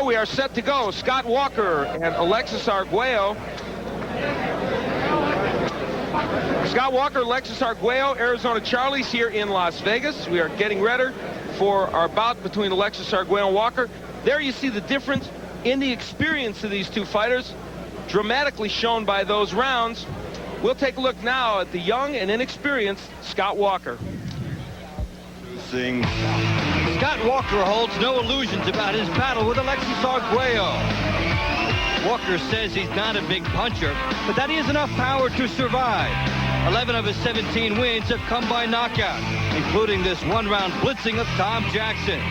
so we are set to go. Scott Walker and Alexis Arguello. Scott Walker, Alexis Arguello, Arizona Charlies here in Las Vegas. We are getting ready for our bout between Alexis Arguello and Walker. There you see the difference in the experience of these two fighters, dramatically shown by those rounds. We'll take a look now at the young and inexperienced Scott Walker. Scott Walker holds no illusions about his battle with Alexis Arguello. Walker says he's not a big puncher, but that he has enough power to survive. 11 of his 17 wins have come by knockout, including this one-round blitzing of Tom Jackson.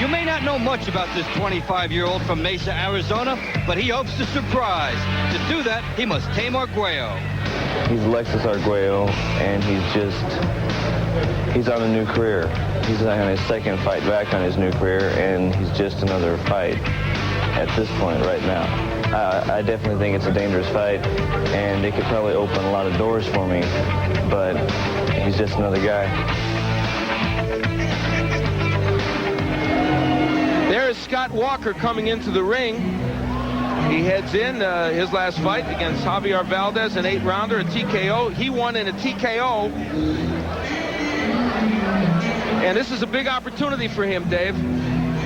You may not know much about this 25-year-old from Mesa, Arizona, but he hopes to surprise. To do that, he must tame Arguello. He's Alexis Arguello, and he's on a new career. He's on his second fight back on his new career, and he's just another fight at this point right now. I definitely think it's a dangerous fight, and it could probably open a lot of doors for me, but he's just another guy. There is Scott Walker coming into the ring. He heads in his last fight against Javier Valdez, an 8-rounder, a TKO. He won in a TKO. And this is a big opportunity for him, Dave.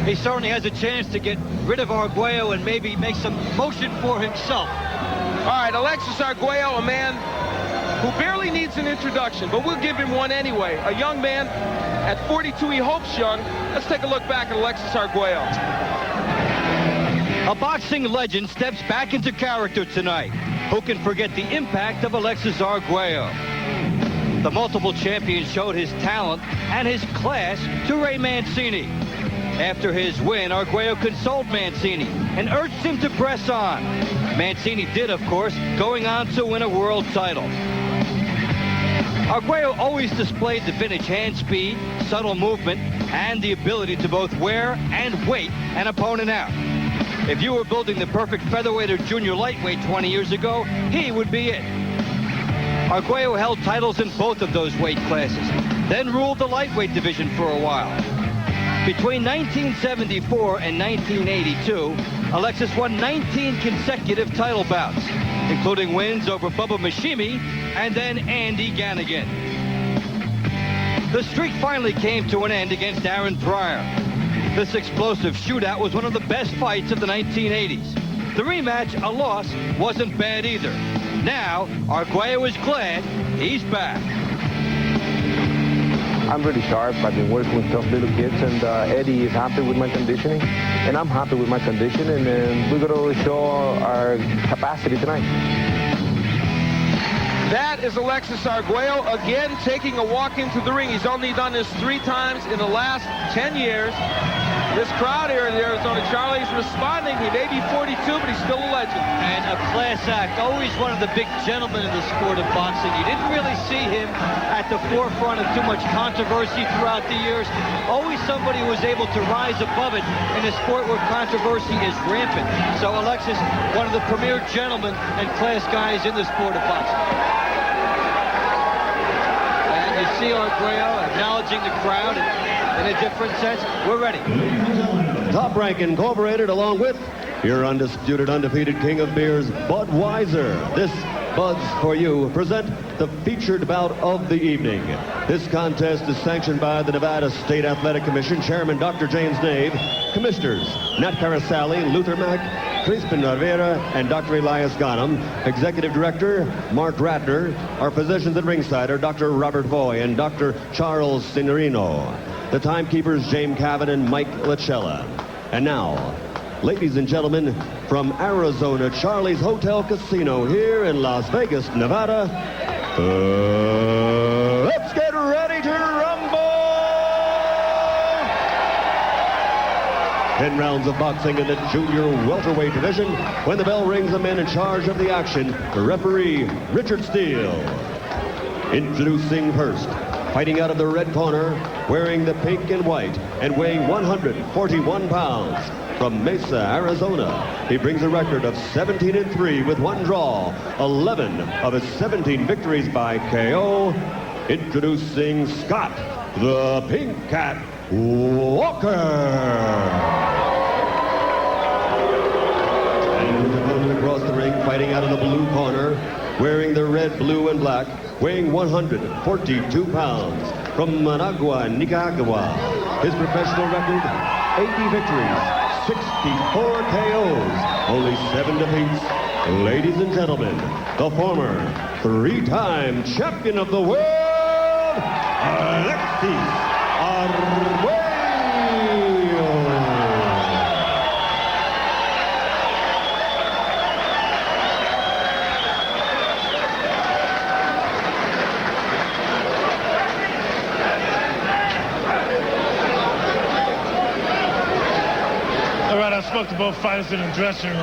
He certainly has a chance to get rid of Arguello and maybe make some motion for himself. All right, Alexis Arguello, a man who barely needs an introduction, but we'll give him one anyway. A young man, at 42, he hopes young. Let's take a look back at Alexis Arguello. A boxing legend steps back into character tonight. Who can forget the impact of Alexis Arguello? The multiple champion showed his talent and his class to Ray Mancini. After his win, Arguello consoled Mancini and urged him to press on. Mancini did, of course, going on to win a world title. Arguello always displayed the vintage hand speed, subtle movement, and the ability to both wear and wait an opponent out. If you were building the perfect featherweight or junior lightweight 20 years ago, he would be it. Arguello held titles in both of those weight classes, then ruled the lightweight division for a while. Between 1974 and 1982, Alexis won 19 consecutive title bouts, including wins over Bubba Mashimi and then Andy Ganigan. The streak finally came to an end against Aaron Pryor. This explosive shootout was one of the best fights of the 1980s. The rematch, a loss, wasn't bad either. Now, Arguello is glad he's back. I'm really sharp. I've been working with tough little kids, and Eddie is happy with my conditioning, and I'm happy with my condition, and we're going to show our capacity tonight. That is Alexis Arguello again taking a walk into the ring. He's only done this 3 times in the last 10 years. This crowd here in the Arizona Charlies responding. He may be 42, but he's still a legend. And a class act, always one of the big gentlemen in the sport of boxing. You didn't really see him at the forefront of too much controversy throughout the years. Always somebody who was able to rise above it in a sport where controversy is rampant. So Alexis, one of the premier gentlemen and class guys in the sport of boxing. And you see Arguello acknowledging the crowd in a different sense. We're ready. Top Rank Incorporated, along with your undisputed, undefeated king of beers, Budweiser. This Buds for You present the featured bout of the evening. This contest is sanctioned by the Nevada State Athletic Commission, Chairman Dr. James Nave, Commissioners Nat Carasali, Luther Mack, Crispin Rivera, and Dr. Elias Ghanem, Executive Director Mark Ratner. Our physicians at ringside are Dr. Robert Voy and Dr. Charles Signorino. The timekeepers, James Cavan and Mike Lachella. And now, ladies and gentlemen, from Arizona Charlie's Hotel Casino here in Las Vegas, Nevada, let's get ready to rumble! 10 rounds of boxing in the junior welterweight division. When the bell rings, the man in charge of the action, the referee, Richard Steele. Introducing first, fighting out of the red corner, wearing the pink and white, and weighing 141 pounds. From Mesa, Arizona, he brings a record of 17-3 with 1 draw, 11 of his 17 victories by KO. Introducing Scott, the Pink Cat Walker. fighting out of the blue corner, wearing the red, blue, and black, weighing 142 pounds, from Managua, Nicaragua. His professional record, 80 victories, 64 KOs, only 7 defeats. Ladies and gentlemen, the former 3-time champion of the world, Alexis Arguello. All right, I spoke to both fighters in the dressing room.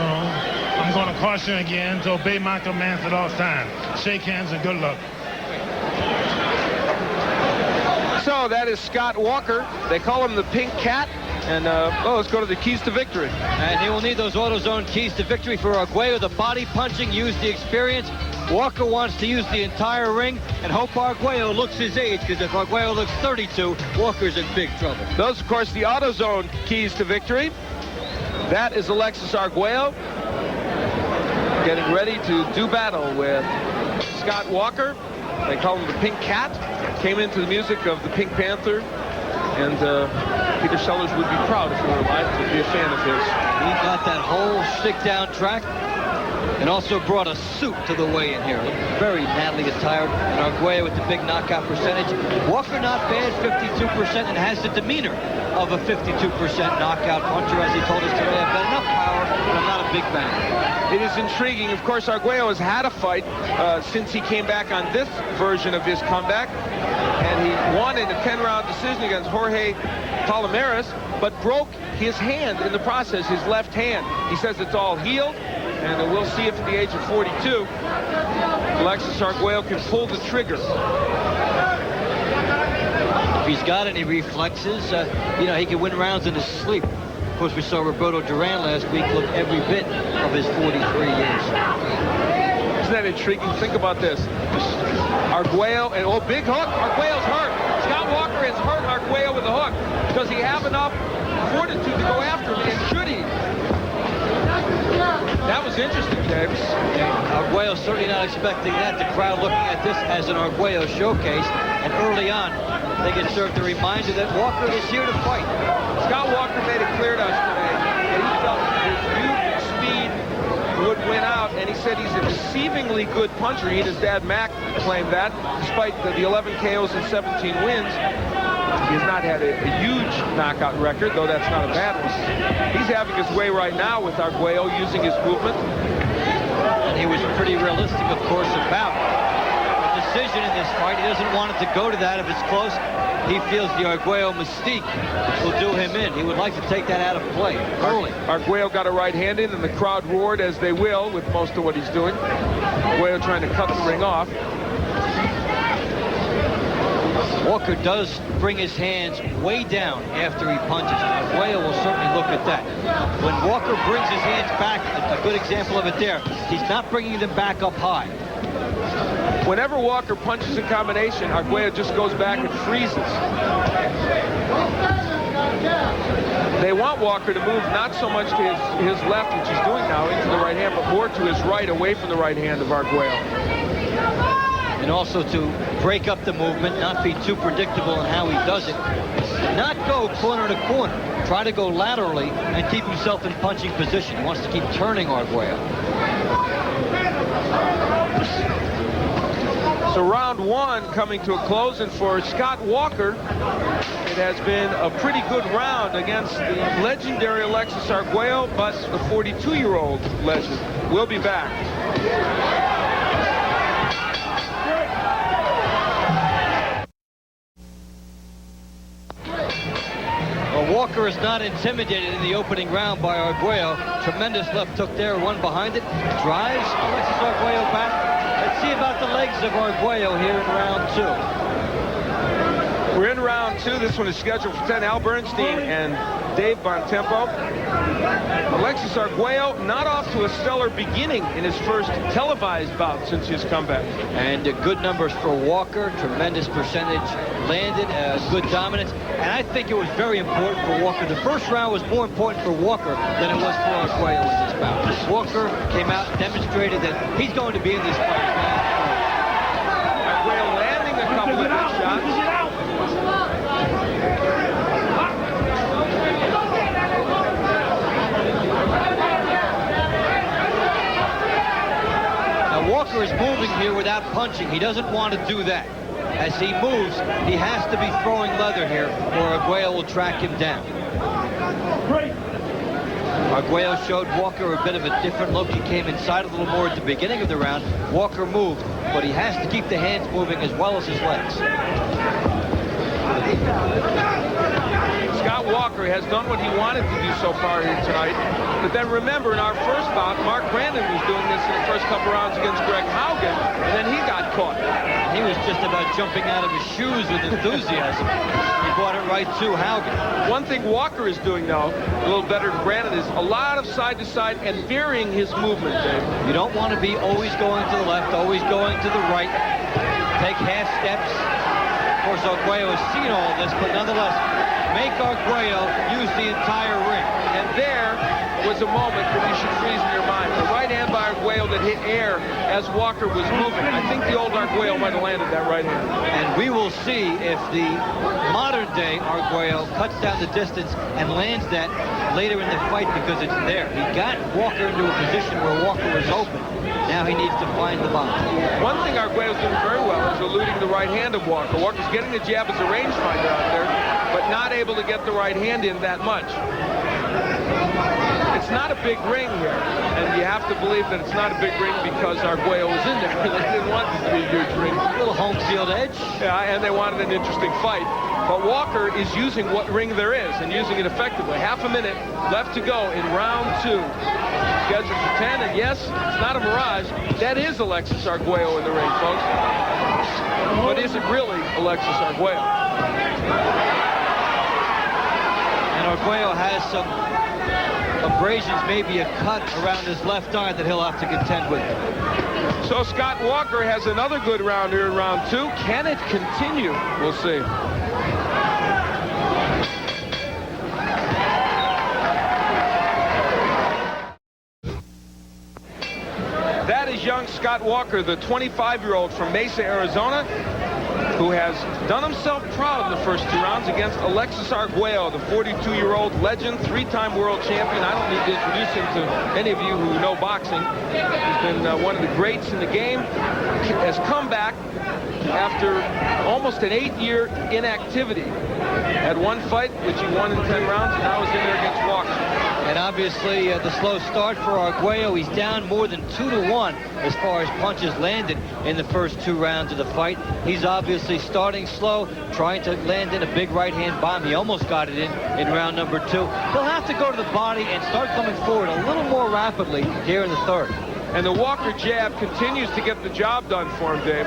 I'm going to caution again to obey my commands at all times. Shake hands and good luck. So that is Scott Walker. They call him the Pink Cat. And let's go to the keys to victory. And he will need those AutoZone keys to victory for Arguello. The body punching, use the experience. Walker wants to use the entire ring and hope Arguello looks his age, because if Arguello looks 32, Walker's in big trouble. Those, of course, the AutoZone keys to victory. That is Alexis Arguello getting ready to do battle with Scott Walker. They call him the Pink Cat. Came into the music of the Pink Panther. And Peter Sellers would be proud if he were alive to be a fan of his. He got that whole stick down track and also brought a suit to the weigh-in here. Very badly attired. And Arguello with the big knockout percentage. Walker not bad, 52%, and has the demeanor of a 52% knockout puncher. As he told us today, I've got enough power, but I'm not a big bang. It is intriguing. Of course, Arguello has had a fight since he came back on this version of his comeback. And he won in a 10-round decision against Jorge Palomares, but broke his hand in the process, his left hand. He says it's all healed, and we'll see if at the age of 42, Alexis Arguello can pull the trigger. If he's got any reflexes, he can win rounds in his sleep. Of course, we saw Roberto Duran last week look every bit of his 43 years. Isn't that intriguing? Think about this. Arguello, and big hook. Arguello's hurt. Scott Walker has hurt Arguello with a hook. Does he have enough fortitude to go after him? And should he? That was interesting, James. Arguello certainly not expecting that. The crowd looking at this as an Arguello showcase. And early on, they get served a reminder that Walker is here to fight. Scott Walker made it clear to us today that he felt his youth and speed would win out, and he said he's a deceivingly good puncher. He and his dad Mac claimed that, despite the 11 KOs and 17 wins. He has not had a huge knockout record, though that's not a bad one. He's having his way right now with Arguello using his movement. And he was pretty realistic, of course, about a decision in this fight. He doesn't want it to go to that if it's close. He feels the Arguello mystique will do him in. He would like to take that out of play early. Arguello got a right hand in, and the crowd roared, as they will, with most of what he's doing. Arguello trying to cut the ring off. Walker does bring his hands way down after he punches. Arguello will certainly look at that. When Walker brings his hands back, a good example of it there, he's not bringing them back up high. Whenever Walker punches in combination, Arguello just goes back and freezes. They want Walker to move not so much to his left, which he's doing now, into the right hand, but more to his right, away from the right hand of Arguello. And also to break up the movement, not be too predictable in how he does it. Not go corner to corner. Try to go laterally and keep himself in punching position. He wants to keep turning Arguello. So round one coming to a close, and for Scott Walker, it has been a pretty good round against the legendary Alexis Arguello, but the 42-year-old legend. We'll be back. Walker is not intimidated in the opening round by Arguello. Tremendous left hook there, one behind it. Drives Alexis Arguello back. Let's see about the legs of Arguello here in round two. We're in round two. This one is scheduled for 10. Al Bernstein and Dave Bontempo. Alexis Arguello not off to a stellar beginning in his first televised bout since his comeback. And good numbers for Walker. Tremendous percentage landed. Good dominance. And I think it was very important for Walker. The first round was more important for Walker than it was for Arguello in this about. Walker came out and demonstrated that he's going to be in this fight. Arguello landing a couple of good shots. Now Walker is moving here without punching. He doesn't want to do that. As he moves, he has to be throwing leather here, or Arguello will track him down. Arguello showed Walker a bit of a different look. He came inside a little more at the beginning of the round. Walker moved, but he has to keep the hands moving as well as his legs. Scott Walker has done what he wanted to do so far here tonight. But then remember, in our first bout, Mark Brandon was doing this in the first couple rounds against Greg Haugen, and then he got caught. He was just about jumping out of his shoes with enthusiasm. He brought it right to Haugen. One thing Walker is doing, though, a little better than Brandon, is a lot of side-to-side and varying his movement, Dave. You don't want to be always going to the left, always going to the right. Take half steps. Of course, Arguello has seen all of this, but nonetheless, make Arguello use the entire ring. And there was a moment that you should freeze in your mind. The right hand by Arguello that hit air as Walker was moving. I think the old Arguello might have landed that right hand. And we will see if the modern-day Arguello cuts down the distance and lands that later in the fight, because it's there. He got Walker into a position where Walker was open. Now he needs to find the bomb. One thing Arguello's doing very well is eluding the right hand of Walker. Walker's getting the jab as a rangefinder out there, but not able to get the right hand in that much. It's not a big ring here, and you have to believe that it's not a big ring because Arguello was in there. They didn't want it to be a huge ring. A little home field edge. Yeah, and they wanted an interesting fight. But Walker is using what ring there is and using it effectively. Half a minute left to go in round 2. Scheduled for 10, and yes, it's not a mirage. That is Alexis Arguello in the ring, folks. But is it really Alexis Arguello? And Arguello has some abrasions, maybe a cut around his left eye that he'll have to contend with. So Scott Walker has another good round here in round 2. Can it continue? We'll see. That is young Scott Walker, the 25-year-old from Mesa, Arizona, who has done himself proud in the first 2 rounds against Alexis Arguello, the 42-year-old legend, 3-time world champion. I don't need to introduce him to any of you who know boxing. He's been one of the greats in the game. Has come back after almost an 8-year inactivity. Had one fight, which he won in 10 rounds, and now is in there against Walker. And obviously, the slow start for Arguello. He's down more than 2-1 as far as punches landed in the first 2 rounds of the fight. He's obviously starting slow, trying to land in a big right-hand bomb. He almost got it in round number 2. He'll have to go to the body and start coming forward a little more rapidly here in the 3rd. And the Walker jab continues to get the job done for him, Dave.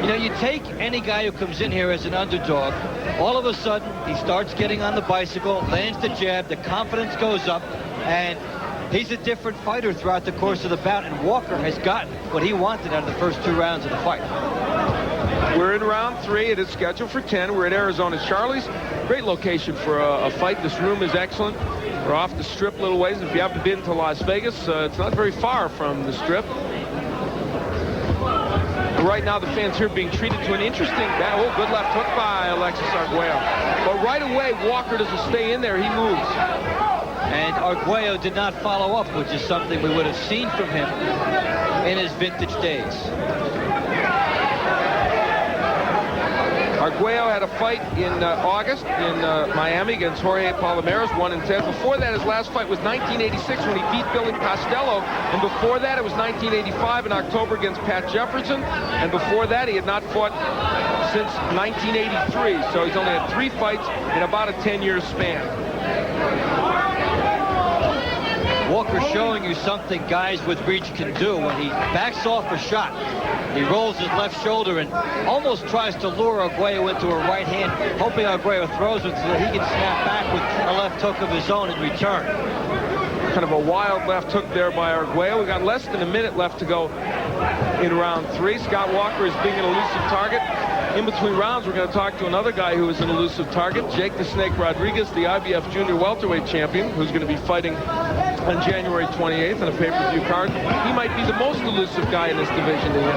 You know, you take any guy who comes in here as an underdog, all of a sudden he starts getting on the bicycle, lands the jab, the confidence goes up, and he's a different fighter throughout the course of the bout, and Walker has gotten what he wanted out of the first 2 rounds of the fight. We're in round 3. It is scheduled for 10. We're at Arizona Charlie's. Great location for a fight. This room is excellent. We're off the Strip a little ways. If you haven't been to Las Vegas, it's not very far from the Strip. Right now, the fans here being treated to an interesting... Oh, good left hook by Alexis Arguello. But right away, Walker doesn't stay in there. He moves. And Arguello did not follow up, which is something we would have seen from him in his vintage days. Arguello had a fight in August in Miami against Jorge Palomares, 1-10. Before that, his last fight was 1986 when he beat Billy Costello. And before that, it was 1985 in October against Pat Jefferson. And before that, he had not fought since 1983. So he's only had 3 fights in about a 10-year span. Walker showing you something guys with reach can do. When he backs off a shot, he rolls his left shoulder and almost tries to lure Arguello into a right hand, hoping Arguello throws it so that he can snap back with a left hook of his own in return. Kind of a wild left hook there by Arguello. We got less than a minute left to go in round 3. Scott Walker is being an elusive target. In between rounds, we're going to talk to another guy who is an elusive target, Jake the Snake Rodriguez, the IBF Junior Welterweight Champion, who's going to be fighting on January 28th on a pay-per-view card. He might be the most elusive guy in this division to hit.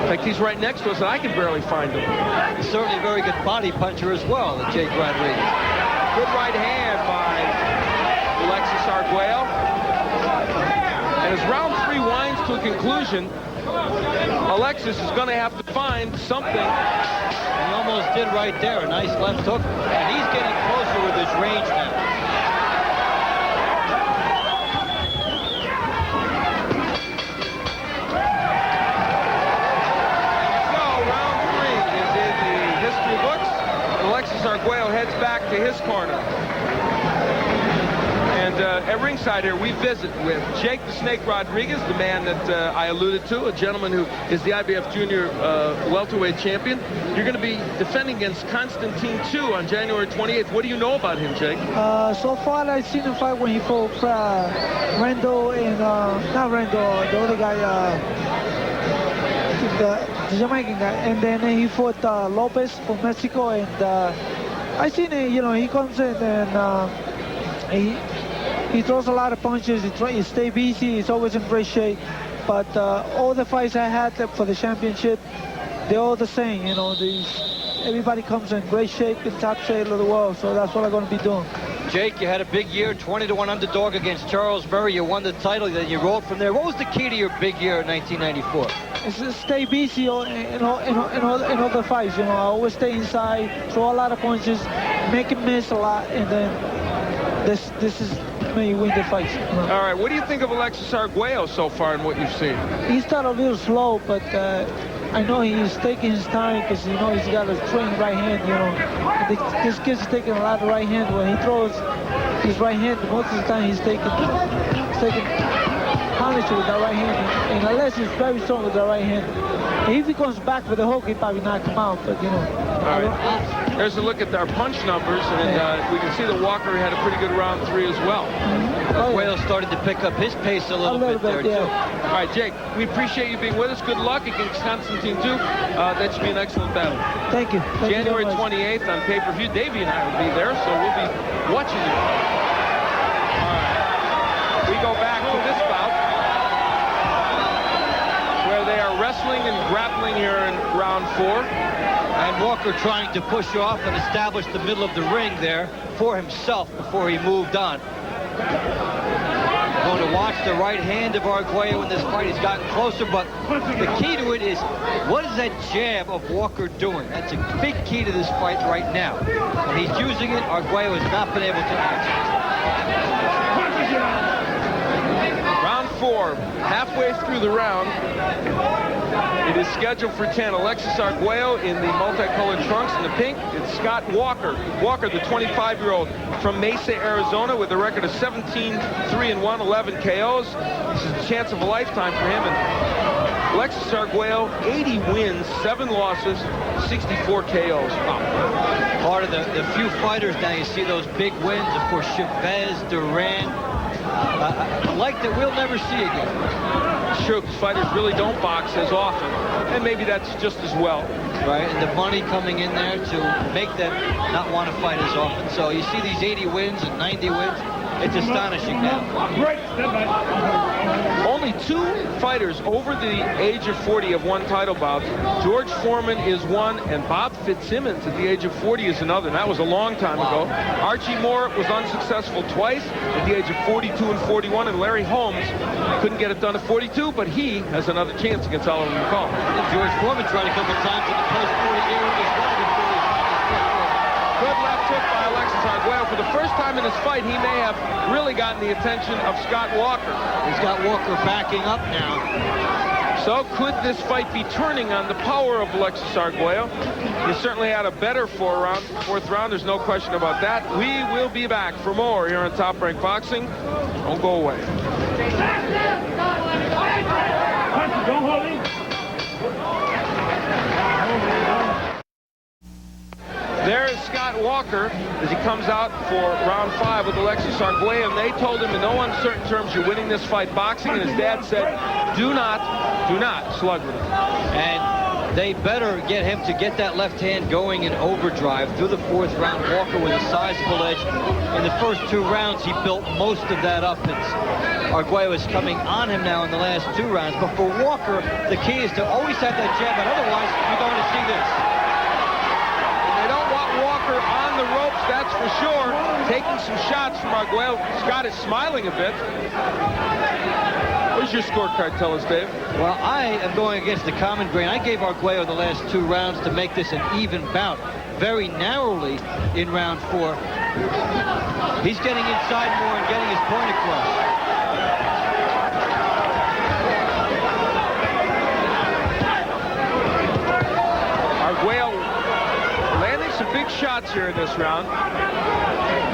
In fact, he's right next to us, and I can barely find him. He's certainly a very good body puncher as well, Jake Rodriguez. Good right hand by Alexis Arguello. And as round 3 winds to a conclusion, Alexis is going to have to find something. He almost did right there, a nice left hook. And he's getting closer with his range now. So round 3 is in the history books. Alexis Arguello heads back to his corner. And at ringside here, we visit with Jake the Snake Rodriguez, the man that I alluded to, a gentleman who is the IBF Junior welterweight champion. You're going to be defending against Constantine 2 on January 28th. What do you know about him, Jake? So far, I've seen him fight when he fought Randall and, not Randall, the other guy, the Jamaican guy. And then he fought Lopez from Mexico. And I've seen it, he comes in and he throws a lot of punches. He stays busy. He's always in great shape. But all the fights I had for the championship, they're all the same. Everybody comes in great shape, in top shape of the world. So that's what I'm going to be doing. Jake, you had a big year, 20-1 underdog against Charles Murray. You won the title, then you rolled from there. What was the key to your big year in 1994? It's to stay busy in all the fights. I always stay inside, throw a lot of punches, make him miss a lot, and then this is me win the fight. All right, what do you think of Alexis Arguello so far in what you've seen? He started a little slow, but I know he's taking his time because he's got a trained right hand. This kid's taking a lot of right hand. When he throws his right hand, most of the time he's taking punish with that right hand. And unless he's very strong with that right hand, if he comes back with the hook, he probably knock him out. But All right. There's a look at our punch numbers, and we can see that Walker had a pretty good round 3 as well. Arguello started to pick up his pace a little bit there, too. All right, Jake, we appreciate you being with us. Good luck against Constantine 2. That should be an excellent battle. Thank you. January 28th on pay-per-view. Davey and I will be there, so we'll be watching you. All right. We go back to this bout, where they are wrestling and grappling here in round 4. And Walker trying to push off and establish the middle of the ring there for himself before he moved on. Going to watch the right hand of Arguello in this fight. He's gotten closer, but the key to it is, what is that jab of Walker doing? That's a big key to this fight right now. When he's using it, Arguello has not been able to answer. Round 4, halfway through the round. It is scheduled for 10. Alexis Arguello in the multicolored trunks in the pink. It's Scott Walker. Walker, the 25-year-old from Mesa, Arizona, with a record of 17-3-1, 11 KOs. This is a chance of a lifetime for him. And Alexis Arguello, 80 wins, 7 losses, 64 KOs. Wow. Part of the few fighters now, you see those big wins. Of course, Chavez, Duran. A like that we'll never see again. It's true, because fighters really don't box as often, and maybe that's just as well. Right, and the money coming in there to make them not want to fight as often. So you see these 80 wins and 90 wins. It's astonishing now. Only 2 fighters over the age of 40 have won title bouts. George Foreman is one, and Bob Fitzsimmons at the age of 40 is another. And that was a long time ago. Archie Moore was unsuccessful twice at the age of 42 and 41, and Larry Holmes couldn't get it done at 42, but he has another chance against Oliver McCall. George Foreman tried a couple times in the post-40 era as well. Good left hook by Alexis Arguello. For the first time in his fight, he may have really gotten the attention of Scott Walker. He's got Walker backing up now. So could this fight be turning on the power of Alexis Arguello? He certainly had a better fourth round. There's no question about that. We will be back for more here on Top Rank Boxing. Don't go away. Don't hold him. There is Scott Walker as he comes out for round 5 with Alexis Arguello, and they told him in no uncertain terms, you're winning this fight boxing, and his dad said, do not slug with him. And They better get him to get that left hand going in overdrive through the 4th round. Walker with a sizable edge. In the first 2 rounds, he built most of that up. Arguello is coming on him now in the last 2 rounds. But for Walker, the key is to always have that jab, and otherwise, you're going to see this. They don't want Walker on the ropes, that's for sure. Taking some shots from Arguello. Scott is smiling a bit. What does your scorecard tell us, Dave? Well, I am going against the common grain. I gave Arguello the last 2 rounds to make this an even bout. Very narrowly in round 4. He's getting inside more and getting his point across. Arguello landing some big shots here in this round.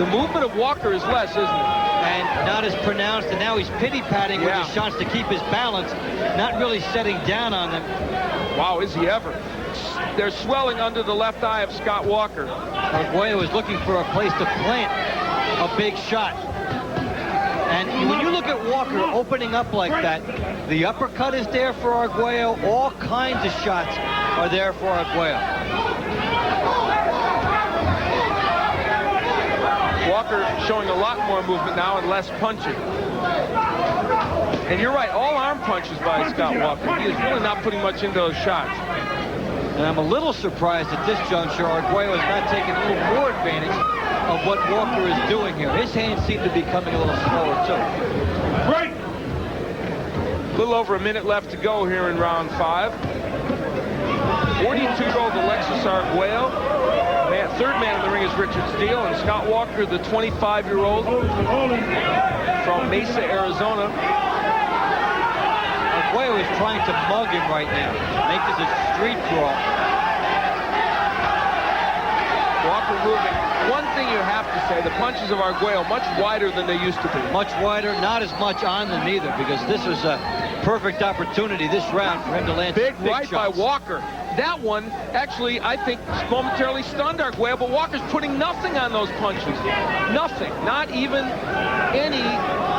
The movement of Walker is less, isn't it? And not as pronounced, and now he's pity-patting with his shots to keep his balance, not really setting down on them. Wow, is he ever? They're swelling under the left eye of Scott Walker. Arguello is looking for a place to plant a big shot. And when you look at Walker opening up like that, the uppercut is there for Arguello. All kinds of shots are there for Arguello. Walker showing a lot more movement now and less punching. And you're right, all arm punches by Scott Walker. He is really not putting much into those shots. And I'm a little surprised at this juncture. Arguello is not taking a little more advantage of what Walker is doing here. His hands seem to be coming a little slower, too. Right. A little over a minute left to go here in round 5. 42-year-old Alexis Arguello. Third man in the ring is Richard Steele, and Scott Walker, the 25-year-old from Mesa, Arizona. Arguello is trying to mug him right now. Make this a street brawl. Walker moving. One thing you have to say, the punches of Arguello much wider than they used to be. Much wider, not as much on them either, because this was a perfect opportunity this round for him to land big big right shots. by Walker. That one, actually, I think, momentarily stunned Arguello, but Walker's putting nothing on those punches. Nothing. Not even any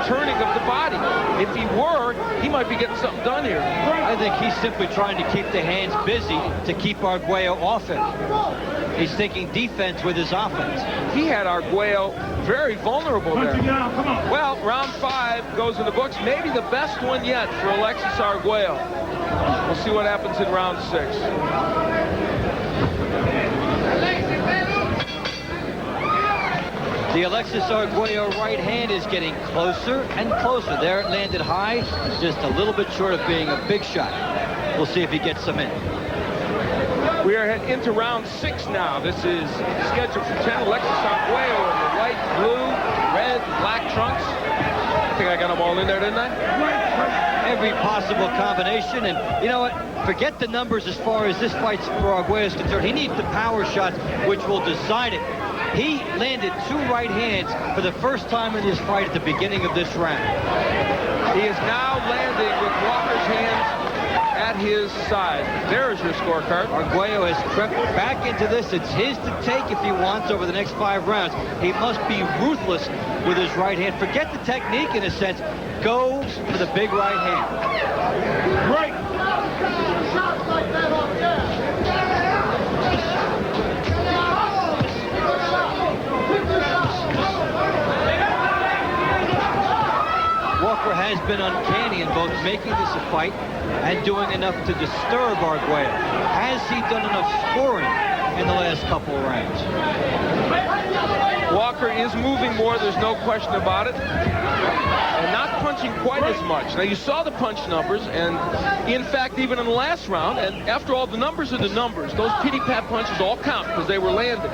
turning of the body. If he were, he might be getting something done here. I think he's simply trying to keep the hands busy to keep Arguello off him. He's thinking defense with his offense. He had Arguello very vulnerable there. Well, round 5 goes in the books. Maybe the best one yet for Alexis Arguello. We'll see what happens in round 6. The Alexis Arguello right hand is getting closer and closer. There it landed high, just a little bit short of being a big shot. We'll see if he gets some in. We are heading into round 6 now. This is scheduled for 10. Alexis Arguello in the white, blue, red, black trunks. I think I got them all in there, didn't I? Every possible combination, and you know what? Forget the numbers as far as this fight for Arguello is concerned. He needs the power shots, which will decide it. He landed 2 right hands for the first time in this fight at the beginning of this round. He is now landing with Walker's hands at his side. There's your scorecard. Arguello has crept back into this. It's his to take if he wants over the next 5 rounds. He must be ruthless with his right hand. Forget the technique in a sense. Go for the big right hand. Right. Walker has been uncanny in both making this a fight and doing enough to disturb Arguello. Has he done enough scoring in the last couple of rounds? Walker is moving more, there's no question about it. And not punching quite as much. Now, you saw the punch numbers, and in fact, even in the last round, and after all, the numbers are the numbers. Those pity-pat punches all count because they were landed.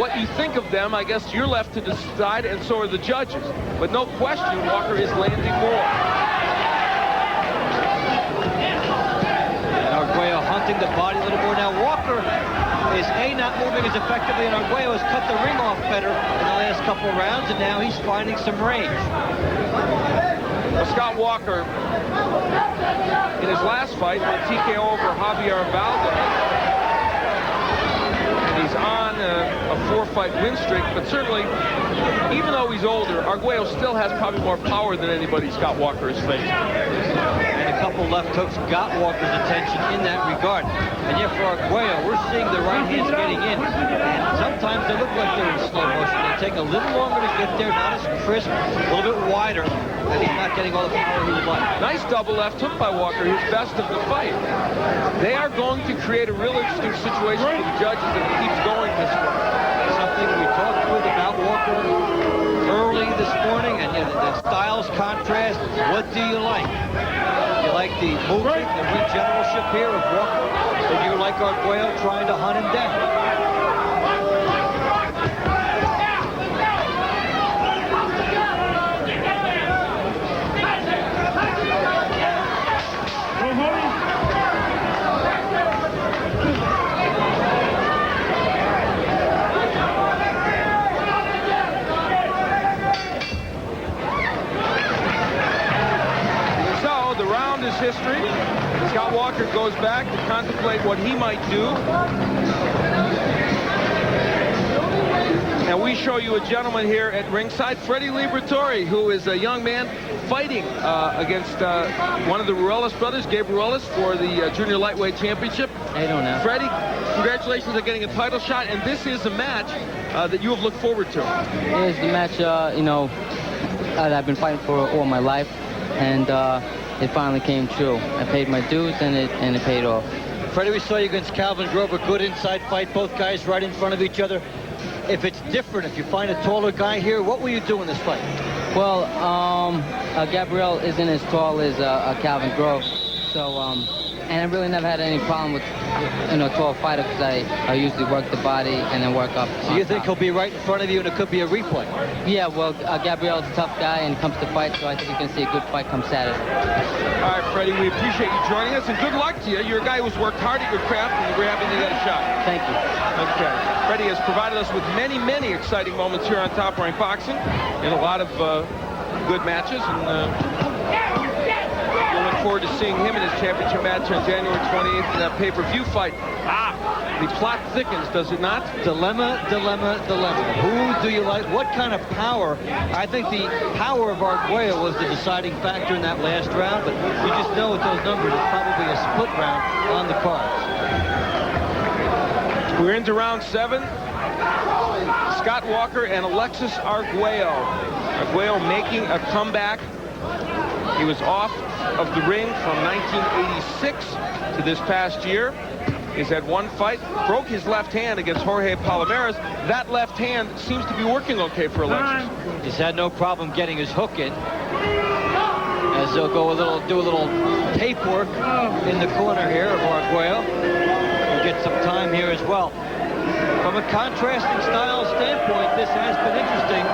What you think of them, I guess you're left to decide, and so are the judges. But no question, Walker is landing more. And Arguello hunting the body a little more. Now, Walker is not moving as effectively, and Arguello has cut the ring off better in the last couple of rounds, and now he's finding some range. Well, Scott Walker, in his last fight, went TKO over Javier Valdez. And he's on a 4-fight win streak, but certainly, even though he's older, Arguello still has probably more power than anybody Scott Walker has faced. and a couple left hooks got Walker's attention in that regard. And yet for Arguello, we're seeing the right hands getting in. And sometimes they look like they're in slow motion. They take a little longer to get there, not as crisp, a little bit wider, and he's not getting all the power he would like. Nice double left hook by Walker, his best of the fight. They are going to create a real interesting situation for the judges if he keeps going this way. Something we talked with about Walker early this morning, and the styles contrast. What do you like? You like the movement, the regeneralship here of Walker, or do you like Arguello trying to hunt him down? History. Scott Walker goes back to contemplate what he might do. And we show you a gentleman here at ringside, Freddie Liberatore, who is a young man fighting against one of the Ruelas brothers, Gabe Ruelas, for the Junior Lightweight Championship. I don't know. Freddie, congratulations on getting a title shot, and this is a match that you have looked forward to. It is the match, that I've been fighting for all my life, and it finally came true. I paid my dues, and it paid off. Freddie, we saw you against Calvin Grove, a good inside fight, both guys right in front of each other. If it's different, if you find a taller guy here, what will you do in this fight? Well, Gabriel isn't as tall as Calvin Grove, so and I really never had any problem with tall fighter, because I usually work the body and then work up. So you think he'll be right in front of you and it could be a replay? Yeah, well, Gabriel's a tough guy and comes to fight, so I think you can see a good fight come Saturday. All right, Freddie, we appreciate you joining us, and good luck to you. You're a guy who's worked hard at your craft, and we're happy to get a shot. Thank you. Okay. Freddie has provided us with many, many exciting moments here on Top Rank Boxing, and a lot of good matches, and we'll look forward to seeing him in his championship match on January 28th in that pay-per-view fight. The plot thickens, does it not? Dilemma, dilemma, dilemma. Who do you like? What kind of power? I think the power of Arguello was the deciding factor in that last round, but you just know with those numbers, it's probably a split round on the cards. We're into round 7. Scott Walker and Alexis Arguello. Arguello making a comeback. He was off of the ring from 1986 to this past year. He's had one fight, broke his left hand against Jorge Palomares. That left hand seems to be working okay for Alexis. He's had no problem getting his hook in, as they'll do a little tape work in the corner here of Arguello. We'll get some time here as well. From a contrasting style standpoint, this has been interesting.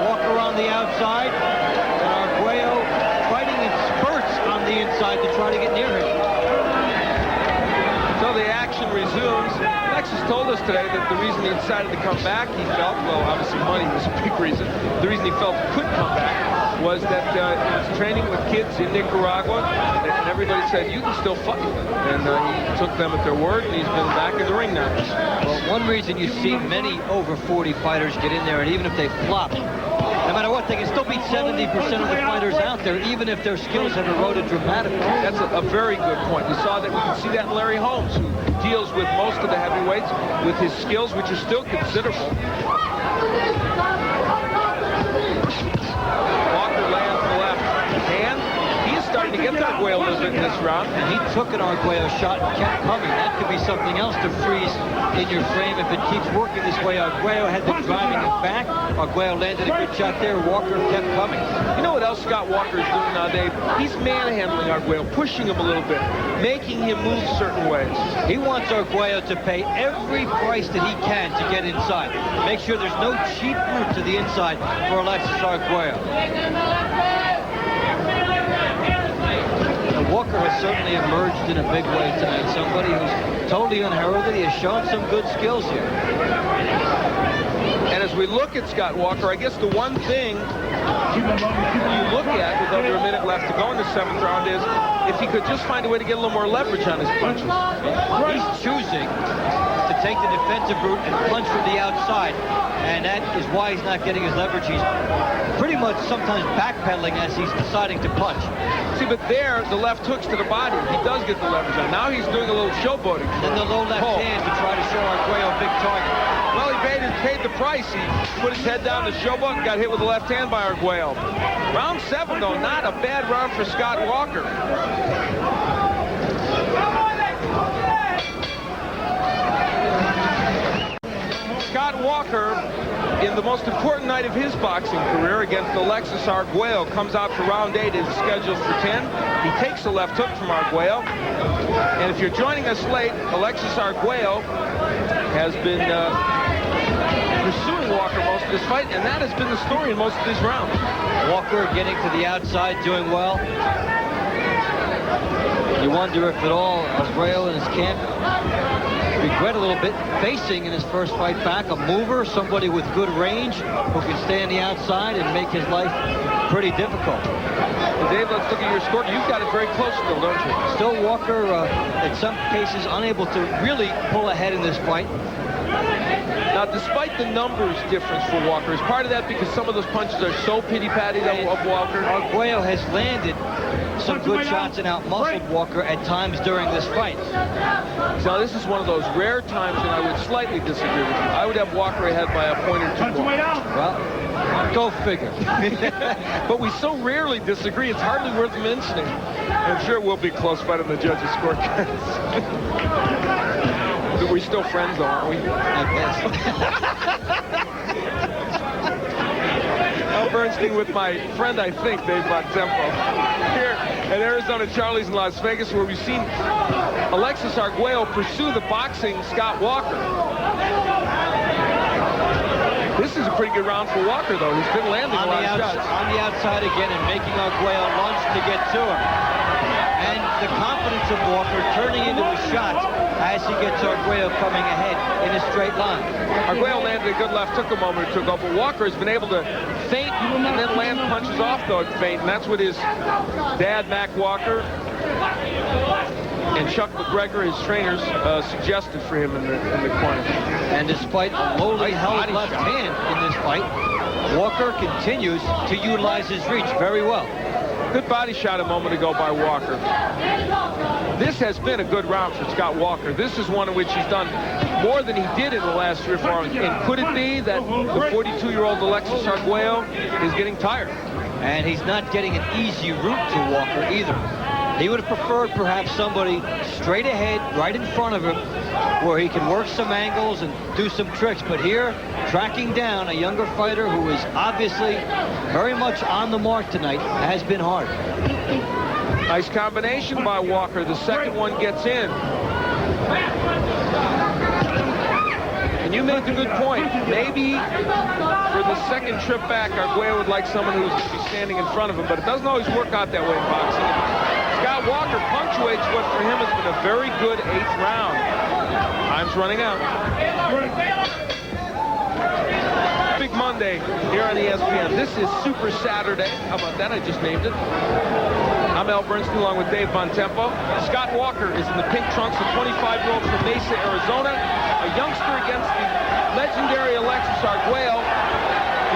Walker on the outside, and Arguello fighting in spurts on the inside to try to get near him. So the action resumes. Alexis told us today that the reason he decided to come back, he felt, well, obviously money was a big reason. The reason he felt he could come back was that he was training with kids in Nicaragua, and everybody said, you can still fight. And he took them at their word, and he's been back in the ring now. Well, one reason you see many over 40 fighters get in there, and even if they flop, no matter what, they can still beat 70% of the fighters out there, even if their skills have eroded dramatically. That's a very good point. We saw that. We can see that in Larry Holmes, who deals with most of the heavyweights with his skills, which are still considerable. Walker lands the left hand. He is starting to get to Arguello a little bit in this round. And he took an Arguello shot and kept coming. That could be something else to freeze in your frame if it keeps working this way. Arguello had been driving it back. Arguello landed a good shot there. Walker kept coming. You know what else Scott Walker is doing now, Dave? He's manhandling Arguello, pushing him a little bit, making him move certain ways. He wants Arguello to pay every price that he can to get inside. Make sure there's no cheap route to the inside for Alexis Arguello. Walker has certainly emerged in a big way tonight. Somebody who's totally unheralded. He has shown some good skills here. And as we look at Scott Walker, I guess the one thing you look at with under a minute left to go in the 7th round is if he could just find a way to get a little more leverage on his punches. He's choosing to take the defensive route and punch from the outside. And that is why he's not getting his leverage. He's pretty much sometimes backpedaling as he's deciding to punch. See, but there, the left hooks to the body. He does get the leverage on. Now he's doing a little showboating. And then the low left hand to try to show Arguello a big target. Well, he paid the price. He put his head down to showboat and got hit with the left hand by Arguello. Round 7, though, not a bad round for Scott Walker. Scott Walker, in the most important night of his boxing career against Alexis Arguello, comes out for round 8. Is scheduled for 10. He takes a left hook from Arguello. And if you're joining us late, Alexis Arguello has been pursuing Walker most of this fight, and that has been the story in most of these rounds. Walker getting to the outside, doing well. You wonder if at all Arguello in his camp regret a little bit facing in his first fight back a mover, somebody with good range who can stay on the outside and make his life pretty difficult. Well, Dave, let's look at your score. You've got it very close still, don't you? Still Walker, in some cases, unable to really pull ahead in this fight. Now, despite the numbers difference for Walker, is part of that because some of those punches are so pity-patty of Walker? Arguello has landed some good shots and out-muscled Walker at times during this fight. So this is one of those rare times when I would slightly disagree with you. I would have Walker ahead by a point or two more. Well, go figure. But we so rarely disagree, it's hardly worth mentioning. I'm sure we'll be close fight on the judges' scorecards. We're still friends, though, aren't we? I guess. Al Bernstein with my friend, I think, Dave Bontempo, here at Arizona Charlie's in Las Vegas, where we've seen Alexis Arguello pursue the boxing Scott Walker. This is a pretty good round for Walker, though. He's been landing a lot of shots. On the outside again and making Arguello lunge to get to him. And the confidence of Walker turning into his shots as he gets Arguello coming ahead in a straight line. Arguello landed a good left hook a moment or two ago, but Walker has been able to feint and then land punches off the feint, and that's what his dad, Mac Walker, and Chuck McGregor, his trainers, suggested for him in the corner. And despite a lowly held left hand in this fight, Walker continues to utilize his reach very well. Good body shot a moment ago by Walker. This has been a good round for Scott Walker. This is one in which he's done more than he did in the last 3 or 4 rounds. And could it be that the 42-year-old Alexis Arguello is getting tired? And he's not getting an easy route to Walker either. He would have preferred perhaps somebody straight ahead, right in front of him, where he can work some angles and do some tricks. But here, tracking down a younger fighter who is obviously very much on the mark tonight has been hard. Nice combination by Walker. The second one gets in. And you make a good point. Maybe for the second trip back, Arguello would like someone who's going to be standing in front of him, but it doesn't always work out that way in boxing. Scott Walker punctuates what for him has been a very good 8th round. Time's running out. Big Monday here on ESPN. This is Super Saturday. How about that? I just named it. I'm Al Bernstein along with Dave Bontempo. Scott Walker is in the pink trunks, a 25-year-old from Mesa, Arizona, a youngster against the legendary Alexis Arguello.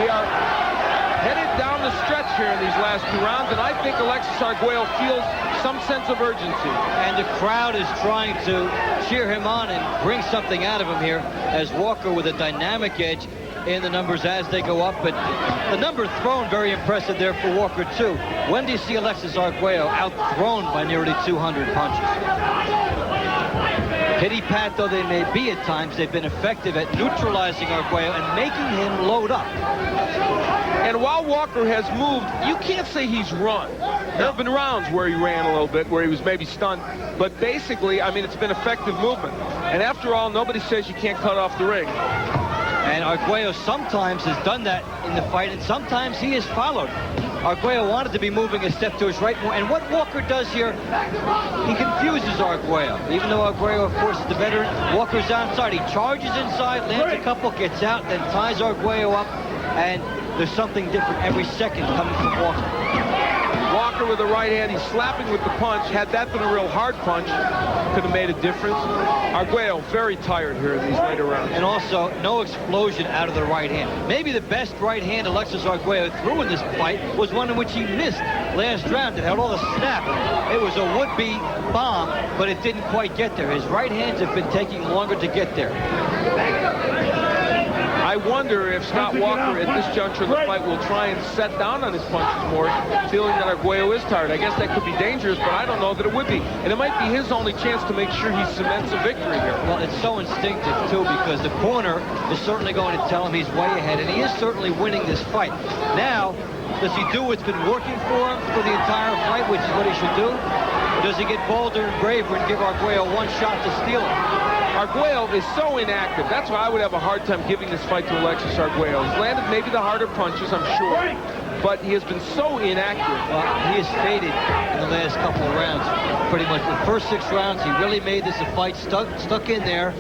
We are headed down the stretch here in these last 2 rounds, and I think Alexis Arguello feels some sense of urgency. And the crowd is trying to cheer him on and bring something out of him here, as Walker with a dynamic edge in the numbers as they go up. But the number thrown, very impressive there for Walker, too. When do you see Alexis Arguello outthrown by nearly 200 punches? Pity-pat though they may be at times, they've been effective at neutralizing Arguello and making him load up. And while Walker has moved, you can't say he's run. There have been rounds where he ran a little bit, where he was maybe stunned. But basically, I mean, it's been effective movement. And after all, nobody says you can't cut off the ring. And Arguello sometimes has done that in the fight, and sometimes he has followed. Arguello wanted to be moving a step to his right more, and what Walker does here, he confuses Arguello. Even though Arguello, of course, is the veteran, Walker's outside. He charges inside, lands a couple, gets out, then ties Arguello up, and there's something different every second coming from Walker. Walker Walker with the right hand. He's slapping with the punch. Had that been a real hard punch, could have made a difference. Arguello very tired here in these later rounds. And also, no explosion out of the right hand. Maybe the best right hand Alexis Arguello threw in this fight was one in which he missed last round. It had all the snap. It was a would-be bomb, but it didn't quite get there. His right hands have been taking longer to get there. I wonder if Scott Walker at this juncture of the fight will try and set down on his punches more, feeling that Arguello is tired. I guess that could be dangerous, but I don't know that it would be. And it might be his only chance to make sure he cements a victory here. Well, it's so instinctive, too, because the corner is certainly going to tell him he's way ahead, and he is certainly winning this fight. Now, does he do what's been working for him for the entire fight, which is what he should do? Or does he get bolder and braver and give Arguello one shot to steal it? Arguello is so inactive. That's why I would have a hard time giving this fight to Alexis Arguello. He's landed maybe the harder punches, I'm sure, but he has been so inactive. Well, he has faded in the last couple of rounds. Pretty much the first 6 rounds, he really made this a fight, stuck in there.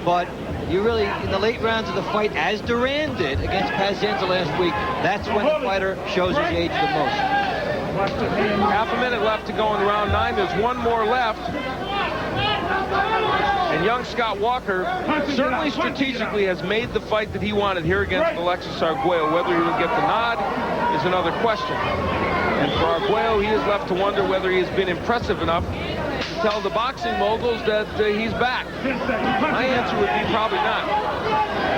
But you really, in the late rounds of the fight, as Duran did against Pazienza last week, that's when the fighter shows his age the most. Half a minute left to go in round 9. There's one more left. And young Scott Walker certainly strategically has made the fight that he wanted here against Alexis Arguello. Whether he will get the nod is another question. And for Arguello, he is left to wonder whether he has been impressive enough to tell the boxing moguls that he's back. My answer would be probably not.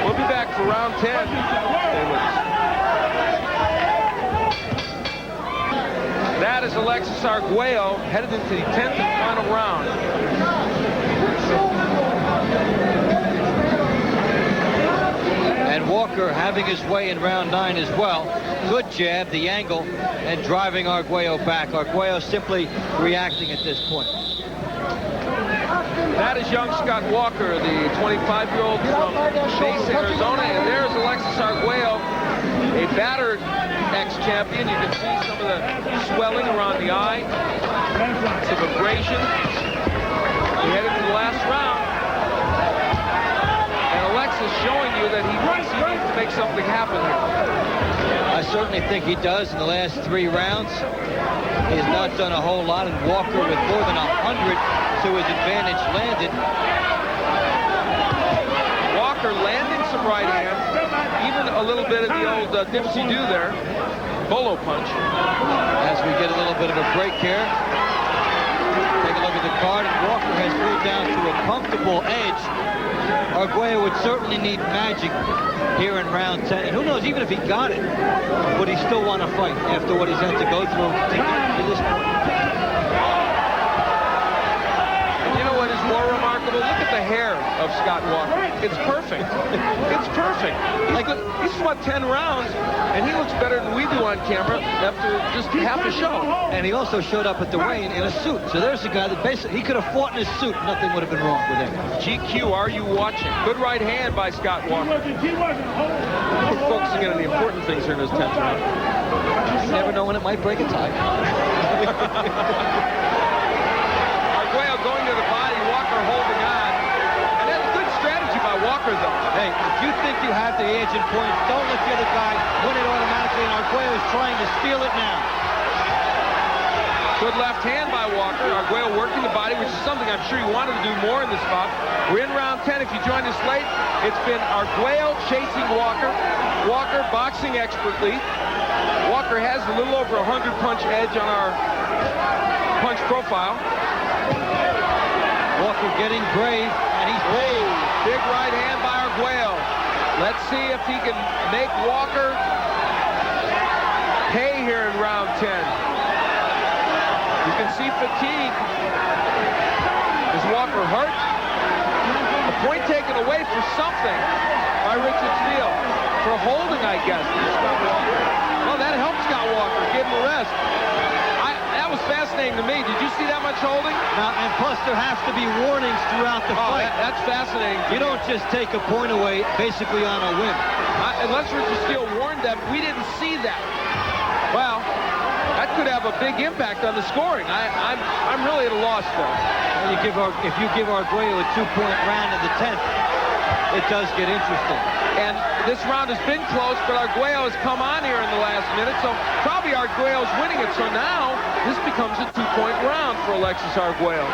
We'll be back for round 10. Stay with us. That is Alexis Arguello headed into the 10th and final round. And Walker having his way in round 9 as well. Good jab, the angle, and driving Arguello back. Arguello simply reacting at this point. That is young Scott Walker, the 25-year-old from Mesa, Arizona. And there's Alexis Arguello, a battered ex-champion. You can see some of the swelling around the eye, some abrasion. We head into the last round. And Alexis showing you that he thinks he needs to make something happen here. I certainly think he does in the last 3 rounds. He has not done a whole lot, and Walker with more than 100 to his advantage landed. Walker landing some right hands, even a little bit of the old dipsy-do there, bolo punch. As we get a little bit of a break here, take a look at the card, and Walker has moved down to a comfortable edge. Arguello would certainly need magic here in round 10. And who knows, even if he got it, would he still want to fight after what he's had to go through to get to this point? And you know what is more remarkable? Look at the hair of Scott Walker. It's perfect. It's perfect. He's what, 10 rounds, and he looks better than we do on camera after just half a show. And he also showed up at the weigh-in in a suit. So there's a guy that basically, he could have fought in his suit. Nothing would have been wrong with him. GQ, are you watching? Good right hand by Scott Walker. We're focusing on the important things here in this 10th round. You never know when it might break a tie. Arguello going to the body, Walker holding on. And that's a good strategy by Walker, though. Hey, if you think you have the edge in points, don't let the other guy win it automatically, and Arguello is trying to steal it now. Good left hand by Walker. Arguello working the body, which is something I'm sure he wanted to do more in this bout. We're in round 10. If you joined us late, it's been Arguello chasing Walker. Walker boxing expertly. Walker has a little over 100 punch edge on our punch profile. Walker getting brave, and he's brave. Big right hand by Arguello. Let's see if he can make Walker pay here in round 10. You can see fatigue. Is Walker hurt? A point taken away for something by Richard Steele. For holding, I guess. Well, that helped Scott Walker. Give him a rest. That was fascinating to me. Did you see that much holding? Now, and plus there has to be warnings throughout the fight. That's fascinating. You don't just take a point away basically on a whim. Unless Richard Steele warned them, we didn't see that. Well, that could have a big impact on the scoring. I'm really at a loss there. Well, if you give Arguello a 2-point round in the 10th, it does get interesting. And this round has been close, but Arguello has come on here in the last minute, so probably Arguello's winning it. So now this becomes a 2-point round for Alexis Arguello.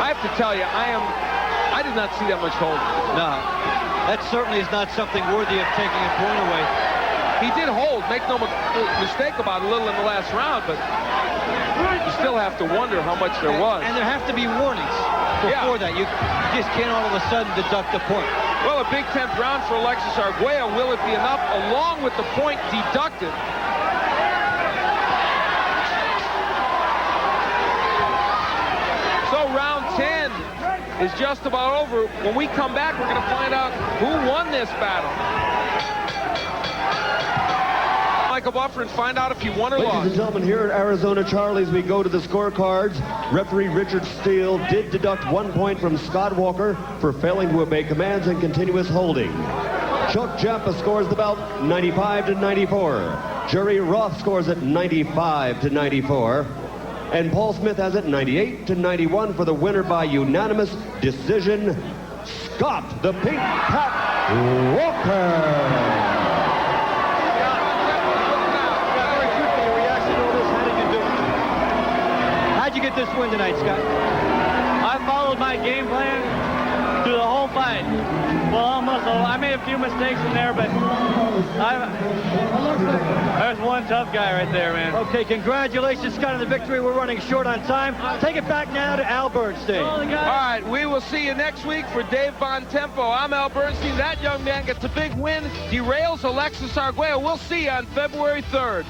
I have to tell you, I did not see that much holding. No, that certainly is not something worthy of taking a point away. He did hold, make no mistake about it, a little in the last round, but you still have to wonder how much there was. And there have to be warnings before that. You just can't all of a sudden deduct a point. Well, a big 10th round for Alexis Arguello. Will it be enough along with the point deducted? So round 10 is just about over. When we come back, we're going to find out who won this battle. Michael Buffer, and find out if he won or lost. Ladies and gentlemen, here at Arizona Charlie's, we go to the scorecards. Referee Richard Steele did deduct 1 point from Scott Walker for failing to obey commands and continuous holding. Chuck Jappa scores the bout 95-94. Jerry Roth scores it 95-94. And Paul Smith has it 98-91 for the winner by unanimous decision, Scott the Pink Cat Walker. How'd you get this win tonight, Scott? I followed my game plan through the whole fight. Well, almost. I made a few mistakes in there, but there's one tough guy right there, man. Okay, congratulations, Scott, on the victory. We're running short on time. Take it back now to Al Bernstein. All right, we will see you next week for Dave Bontempo. I'm Al Bernstein. That young man gets a big win, derails Alexis Arguello. We'll see you on February 3rd.